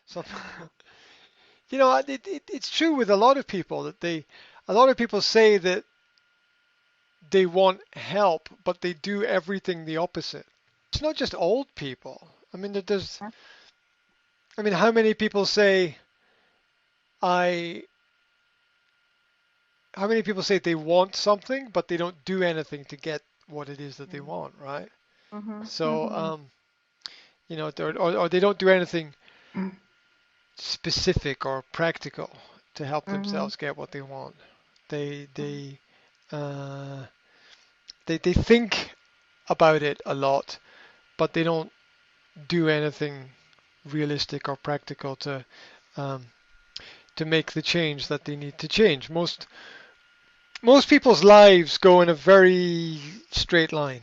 Some, it's true with a lot of people that a lot of people say that they want help, but they do everything the opposite. It's not just old people. I mean, how many people say I, how many people say they want something, but they don't do anything to get what it is that they want, right? Mhm. So, Mhm. or they don't do anything specific or practical to help Mhm. themselves get what they want. They they uh, they think about it a lot, but they don't do anything realistic or practical um, to make the change that they need to change. Most people's lives go in a very straight line,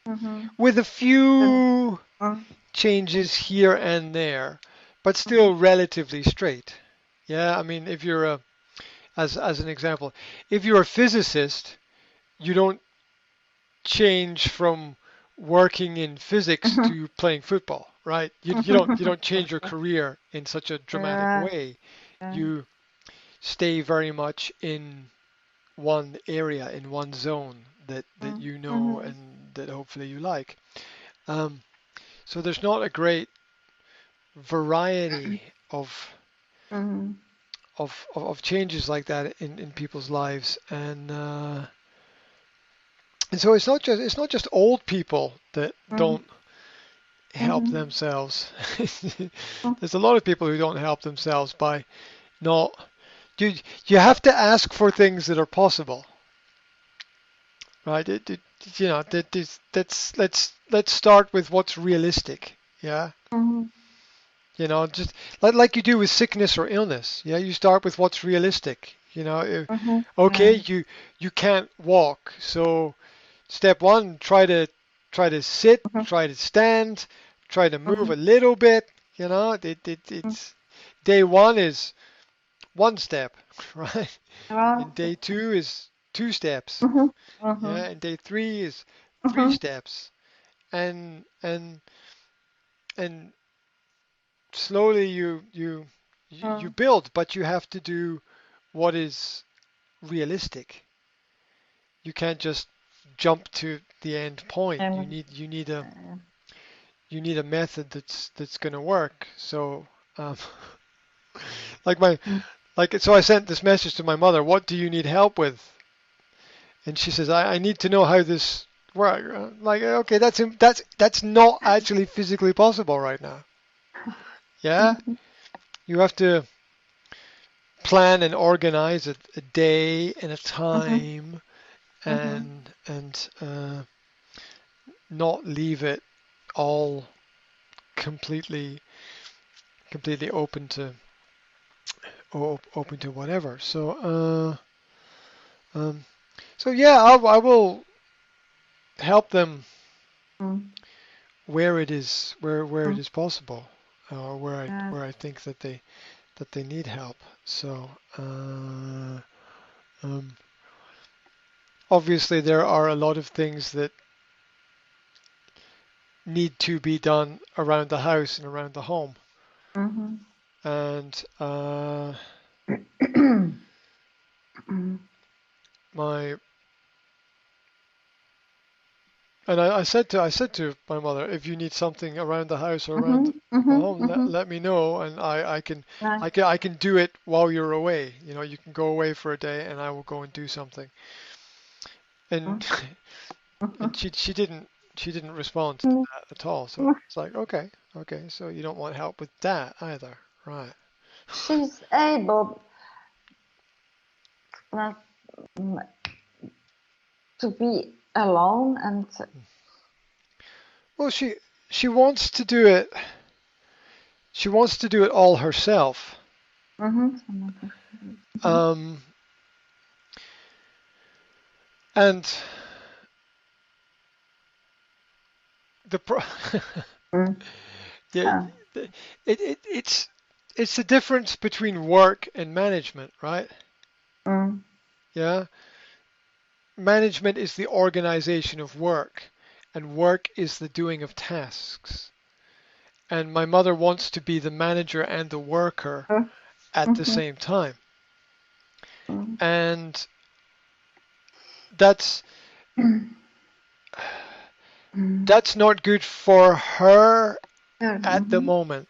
Mhm. with a Mhm. few Mhm. changes here and there, but Mhm. still relatively straight. Yeah, I mean, if you're a as an example, if you're a physicist, you don't change from working in physics Mhm. to playing football, right? You don't change your career in such a dramatic Yeah. way. Yeah. You stay very much in one area, in one zone that Mhm. you know Mhm. and that hopefully you like. Um, so there's not a great variety Mhm. of changes like that in people's lives, and so it's not just old people that Mhm. don't help Mhm. themselves. There's a lot of people who don't help themselves by not you you have to ask for things that are possible, right? Let's start with what's realistic. Yeah. Mhm. Just like you do with sickness or illness. Yeah, you start with what's realistic. Mhm. Okay, Yeah. you can't walk. So step one, try to sit, Mhm. try to stand, try to move Mhm. a little bit. Mhm. It's day one is one step, right? Yeah. And day two is two steps. Mhm. Yeah, Mhm. and day three is three Mhm. steps. And and and slowly you Mhm. build, but you have to do what is realistic. You can't just jump to the end point. And You need a method that's going to work. So um, like my like so I sent this message to my mother. What do you need help with? And she says I need to know how this works. Like okay, that's not actually physically possible right now. Yeah, Mhm. you have to plan and organize a day and a Mhm. time Mhm. and not leave it all completely completely open to whatever. Um, so yeah, I will help them Mhm. where it Mhm. is possible, Yeah. where I think that they need help. So um, obviously there are a lot of things that need to be done around the house and around the home, Mhm. and Mhm. my I said to my mother, if you need something around the house or around Mhm. the Mhm. home, Mhm. let me know, and Yeah. I can do it while you're away. You can go away for a day, and I will go and do something. And Mhm. and Mhm. she didn't respond to Mhm. that at all. So Mhm. it's like, okay, so you don't want help with that either, right? She's able like mm, to be alone and Well, she wants to do it. She wants to do it all herself. mhm. Um, and the pro Mhm. yeah, Yeah. it's the difference between work and management, right? Mhm. Yeah, management is the organization of work, and work is the doing of tasks. and my mother wants to be the manager and the worker at the Mhm. same time. Mhm. And that's Mhm. that's not good for her at the Mhm. moment.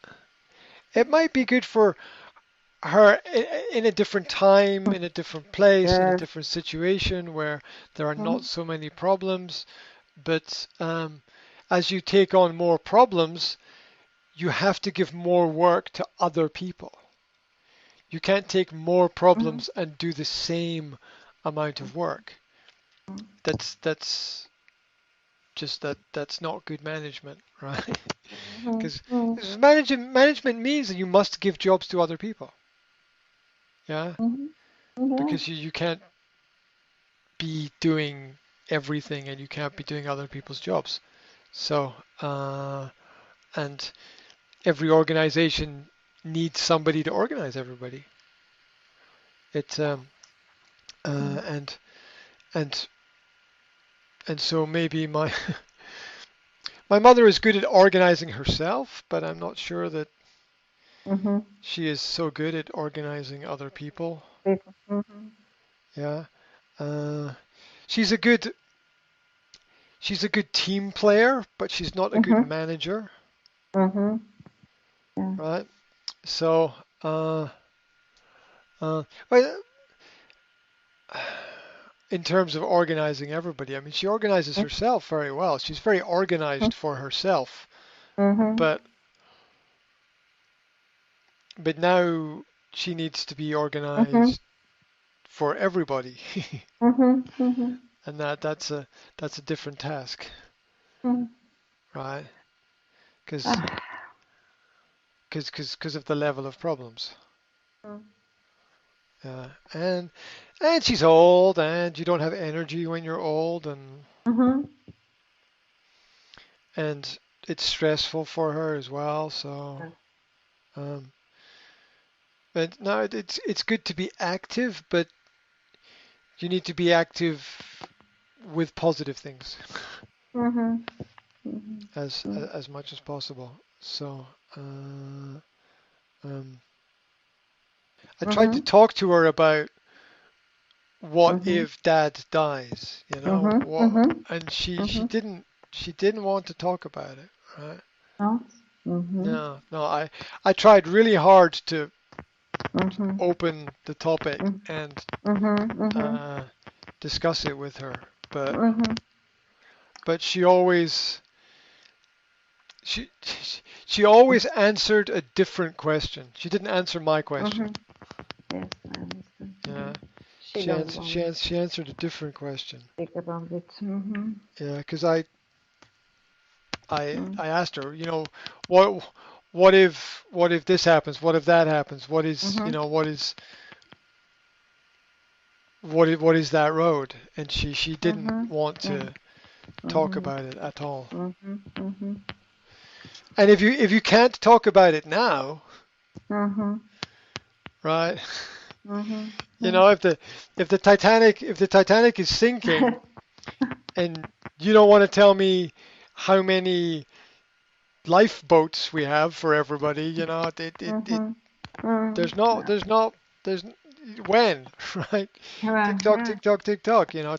It might be good for her in a different time, in a different place, in a Yes. different situation where there are not Mhm. so many problems. But as you take on more problems, you have to give more work to other people. You can't take more Mhm. problems and do the same amount of work. That's just that's not good management, right? Mhm. Because Mhm. management means that you must give jobs to other people. Yeah, Mhm. Yes. because you can't be doing everything and you can't be doing other people's jobs. So and every organization needs somebody to organize everybody. It uh, Mhm. and and and so maybe my mother is good at organizing herself, but I'm not sure that Mhm. she is so good at organizing other people. People. Mhm. Yeah. Uh, she's a good she's a good team player, but she's not a good Mhm. manager, Mhm. Yeah. right? So, uh, well, in terms of organizing everybody, I mean, she organizes herself very well. She's very Mhm. organized for herself, Mhm. but now she needs to be Mhm. organized for everybody, Mhm. Mhm. and that's a different task, Mhm. right? Because Ah. because of the level of problems. Mhm. Yeah, and she's old, and you don't have energy when you're old, Mhm. and it's stressful for her as well. So, um, but no, it's good to be active, but you need to be active with positive things Mhm. Mhm. as much as possible. So, um, I tried to Mhm. talk to her about what Mhm. if Dad dies, Mhm. Mhm. and Mhm. she didn't want to talk about it, right? Not. Mhm. No, no, I tried really hard to Mhm. open the topic Mhm. and Mhm. Mhm. uh, discuss it with her, but Mhm. she always she she always answered a different question. She didn't answer my question. Mhm. Yes, I understand. Yeah, Mhm. She doesn't want to she answered a different question. speak about it. Mhm. Yeah, because Mhm. I asked her, what what if this happens? What if that happens? What is Mhm. what is that road? And she didn't Mhm. want Yeah. to talk Mhm. about it at all. Mhm. Mhm. And if you can't talk about it now, Mhm. right? Mhm. If the Titanic is sinking and you don't want to tell me how many lifeboats we have for everybody, Mhm. Mhm. Yeah. there's no there's when, right? Yeah. Tick tock, Yeah. tick tock, tick tock. Yeah.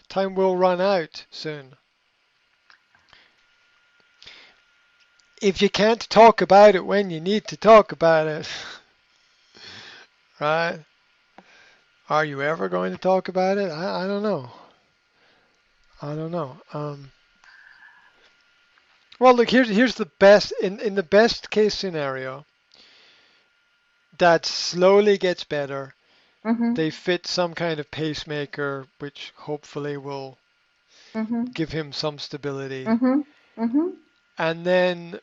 Time will run out soon. If you can't talk about it when you need to talk about it, right? Are you ever going to talk about it? I don't know. I don't know. Well, look, here's the best in the best case scenario. That slowly gets better. Mhm. They fit some kind of pacemaker, which hopefully will Mhm. give him some stability. Mhm. Mhm. And then,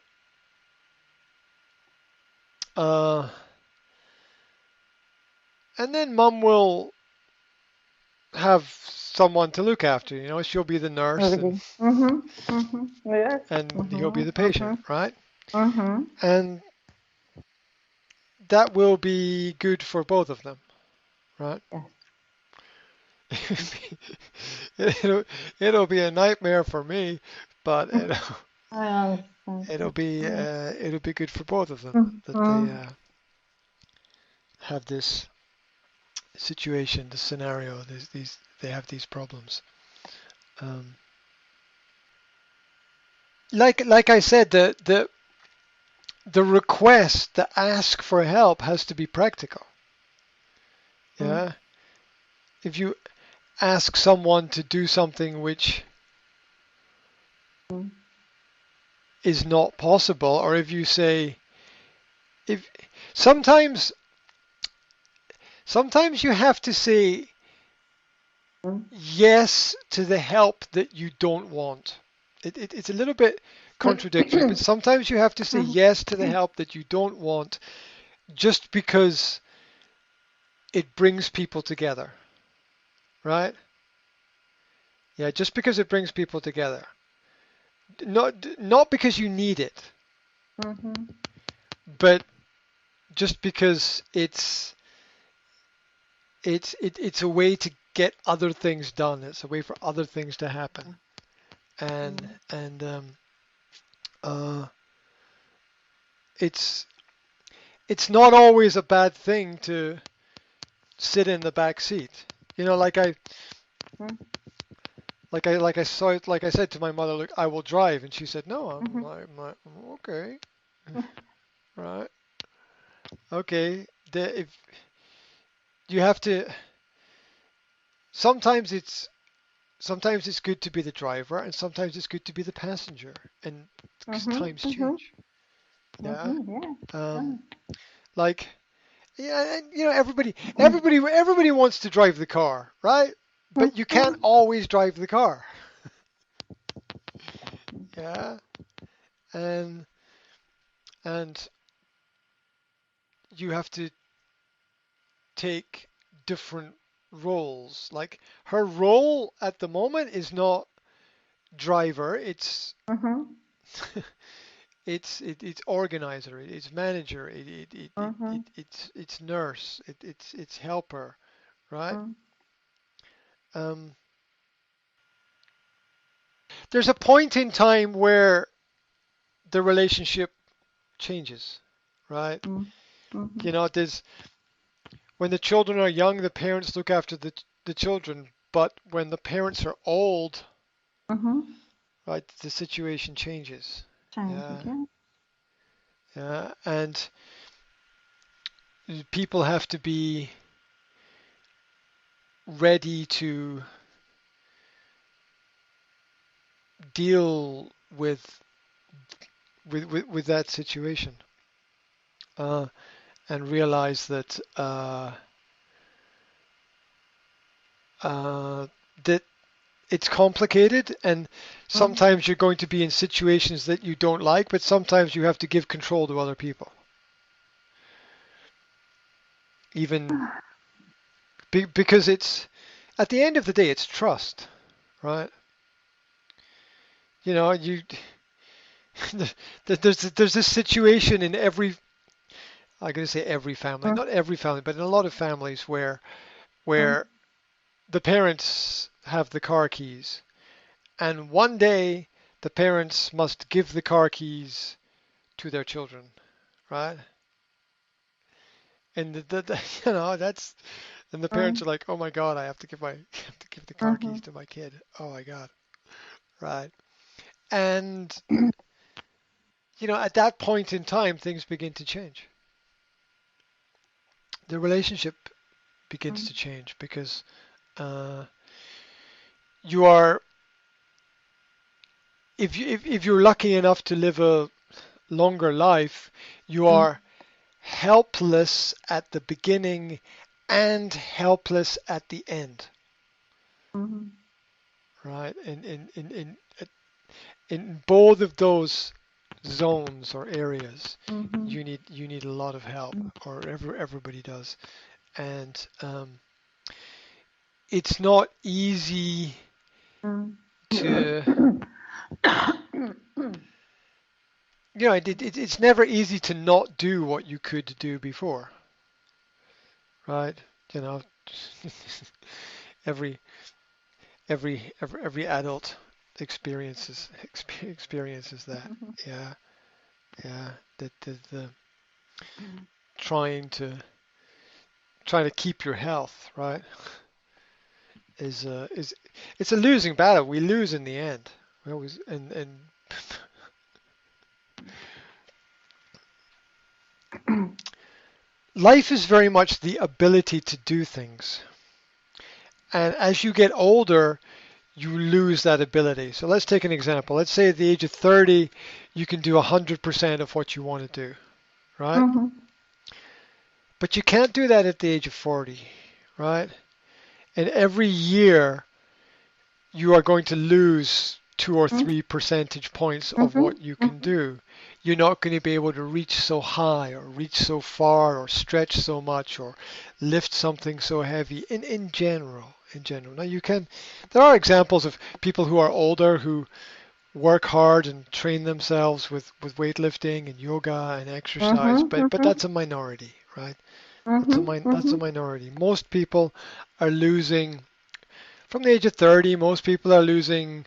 uh, Mum will have someone to look after. She'll be the nurse, Really. Mhm. Mhm. Yes. and he'll be Mhm. the patient, Mhm. right? Mhm. And that will be good for both of them, right? Yes. it'll, it'll be a nightmare for me, but I understand. Thank it'll you. be Yeah. it'll be good for both of them that they Mm-hmm. have this situation, this scenario. These they have these problems. Um, like I said, the request, the ask for help has to be practical. Yeah. If you ask someone to do something which Mm-hmm. is not possible, or if you say if sometimes sometimes you have to say yes to the help that you don't want. It's a little bit contradictory, but sometimes you have to say yes to the help that you don't want just because it brings people together, right? Yeah, just because it brings people together. Not because you need it, Mm-hmm. but just because it's a way to get other things done. It's a way for other things to happen, and and uh, it's it's not always a bad thing to sit in the back seat. You know, like I said to my mother, look, I will drive, and she said, no, I'm okay, right? Okay. If you have to, sometimes it's sometimes it's good to be the driver, and sometimes it's good to be the passenger, and 'cause Mm-hmm. times Mm-hmm. change. Yeah. Mm-hmm. Yeah. Um, Yeah. like yeah, and, everybody wants to drive the car, right? But you can't Mm-hmm. always drive the car. Yeah. And and you have to take different roles. Like her role at the moment is not driver, Mm-hmm. it's organizer, it's manager, Mm-hmm. it's nurse, it's helper, right? Um, there's a point in time where the relationship changes, right? Mm-hmm. You know, there's when the children are young, the parents look after the children, but when the parents are old, Mm-hmm. right, the situation changes. Changes. Yeah, Yeah. yeah, and people have to be ready to deal with that situation, uh, and realize uh, that it's complicated, and sometimes you're going to be in situations that you don't like, but sometimes you have to give control to other people, even because it's at the end of the day, it's trust, right? You know, you there's this situation in every I'm going to say every family, not every family, but in a lot of families where the parents have the car keys, and one day the parents must give the car keys to their children, right? And you know that's and the parents are like, oh my God, I have to give have to give the car Mm-hmm. keys to my kid. Oh my God, right? And you know, at that point in time, things begin to change. The relationship begins to change because uh, you are if you're lucky enough to live a longer life, you are helpless at the beginning and helpless at the end, Mm-hmm. right? In both of those zones or areas, Mm-hmm. you need a lot of help, or everybody does, and it's not easy to it's never easy to not do what you could do before, right? You know, every every adult. experiences that. Yeah, yeah. The trying to trying to keep your health, right, is it's a losing battle. We lose in the end. We always and life is very much the ability to do things. And as you get older, you lose that ability. So let's take an example. Let's say at the age of 30, you can do 100% of what you want to do, right? Mhm. But you can't do that at the age of 40, right? And every year, you are going to lose 2 or 3 percentage points of Mhm. what you can Mhm. do. You're not going to be able to reach so high or reach so far or stretch so much or lift something so heavy in general. In general. Now you can, there are examples of people who are older who work hard and train themselves with weightlifting and yoga and exercise, Mhm. but Mhm. that's a minority, right? Mhm. That's a Mhm. minority. Most people are losing from the age of 30. Most people are losing,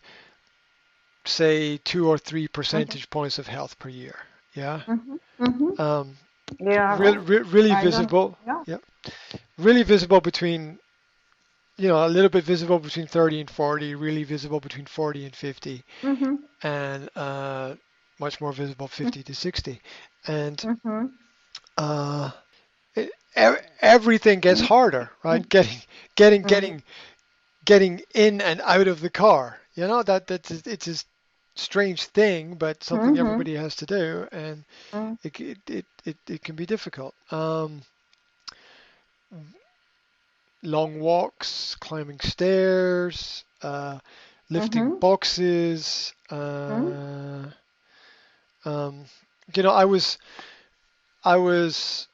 say, 2 or 3 percentage points of health per year. Yeah. Mhm. Mhm. Um, Yeah. really I don't. visible. Yeah. Yeah. Really visible between, a little bit visible between 30 and 40. Really visible between 40 and 50, Mhm. and much more visible 50 to 60. And Mhm. uh, everything gets harder, right? Getting, Mhm. getting, getting in and out of the car. It's a strange thing, but something Mhm. everybody has to do, and Mhm. it can be difficult. Long walks, climbing stairs, lifting Mhm. boxes. Mhm. Um, I was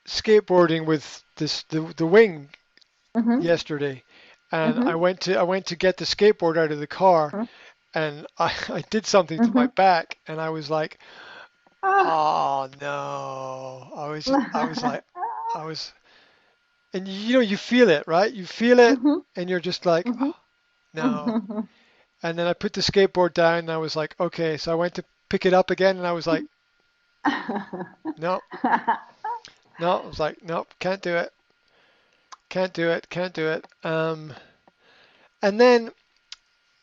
skateboarding with the wing Mhm. yesterday, and I Mhm. went to I went to get the skateboard out of the car, Mhm. and I did something to my Mhm. back, and I was like, Ah. oh no. I was like, I was, and you feel it, right? You feel it, Mhm. and you're just like, Mhm. oh, no. Mhm. And then I put the skateboard down, and I was like, okay. So I went to pick it up again, and I was like, no, no. I was like, nope, can't do it, can't do it, can't do it.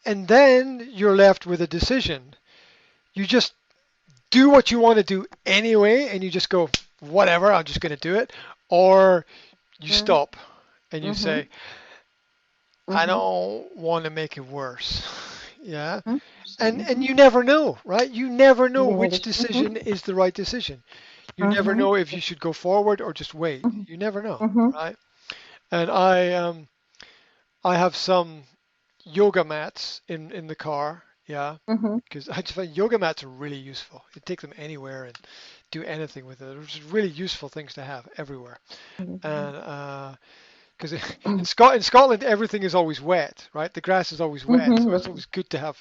And then you're left with a decision. You just do what you want to do anyway, and you just go, whatever, I'm just going to do it. Or you Mhm. stop and you say, I Mhm. don't want to make it worse. Yeah. Mhm. And Mhm. you never know, right? You never know which Really. decision Mhm. is the right decision. You never Mhm. know if you should go forward or just wait. Mhm. You never know, Mhm. right? And I have some yoga mats in the car, yeah, Mhm. because I just find yoga mats are really useful. You take them anywhere and do anything with it. They're just really useful things to have everywhere. Mhm. And because in Scotland everything is always wet, right? The grass is always wet, so it's Mhm. always good to have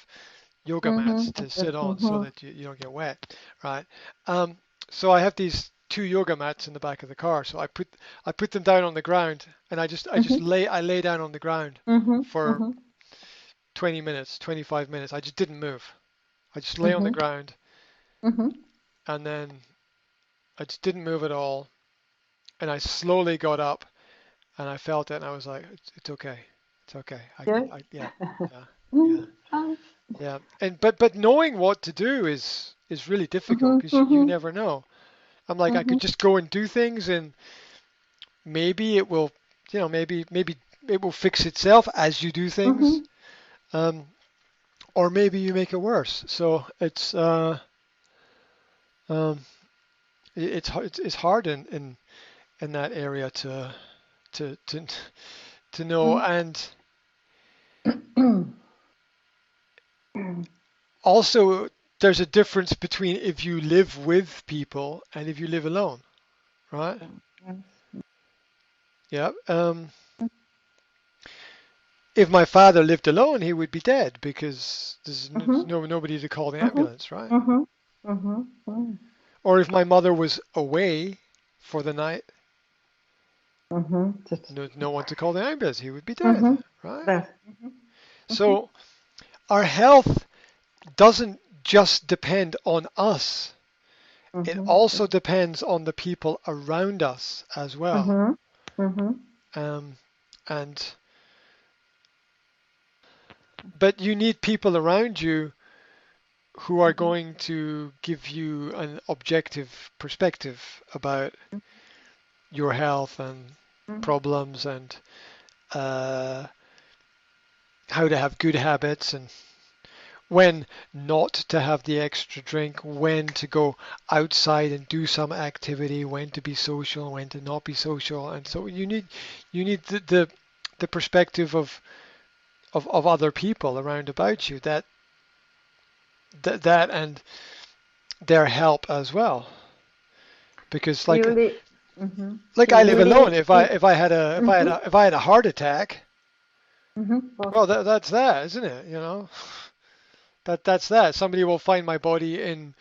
yoga mats Mhm. to sit Just. on so Mhm. that you don't get wet, right? Um, so I have these two yoga mats in the back of the car. So I put them down on the ground, and I just Mhm. lay down on the ground Mhm. for Mhm. 20 minutes, 25 minutes. I just didn't move. I just lay on the Mhm. ground, Mhm. and then I just didn't move at all. And I slowly got up, and I felt it, and I was like, it's okay. It's okay. Good. Yeah, yeah, yeah, Mhm. Um, yeah. And but knowing what to do is really difficult mhm. because you Mhm. never know. I'm like, I could Mhm. just go and do things, and maybe it will, maybe it will fix itself as you do things, Mhm. um, or maybe you make it worse. So um, it's hard in that area to to to know. Mhm. And also, there's a difference between if you live with people and if you live alone, right? Yeah. If my father lived alone, he would be dead because there's Mhm. nobody to call the Mhm. ambulance, right? Mhm. Mhm. Mhm. Or if my mother was away for the night, Mhm. Just. no one to call the ambulance, he would be dead, Mhm. right? That. Mhm. So our health doesn't just depend on us. It Mhm. also depends on the people around us as well. Mhm. Mhm. Um, and but you need people around you who are Mhm. going to give you an objective perspective about your health and Mhm. problems and uh, how to have good habits and when not to have the extra drink, when to go outside and do some activity, when to be social, when to not be social, and so you need the perspective of other people around about you that and their help as well. Because You like li Mhm. like I live You alone. live. If if I had a heart attack, Well, well that's that, isn't it? You know that's that. Somebody will find my body in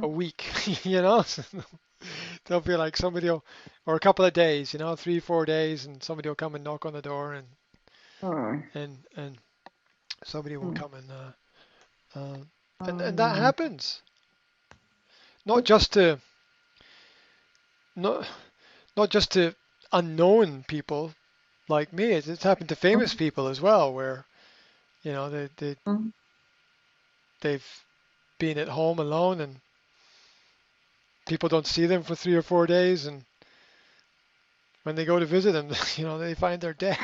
a mm, week. You know. They'll be like somebody will, or a couple of days, 3, 4 days, and somebody will come and knock on the door, mm, and somebody will mm, come uh, and that mm. happens. Not just to not not just to unknown people like me. It's happened to famous Mhm. people as well, where Mhm. they've been at home alone, and people don't see them for 3 or 4 days, and when they go to visit them, they find they're dead.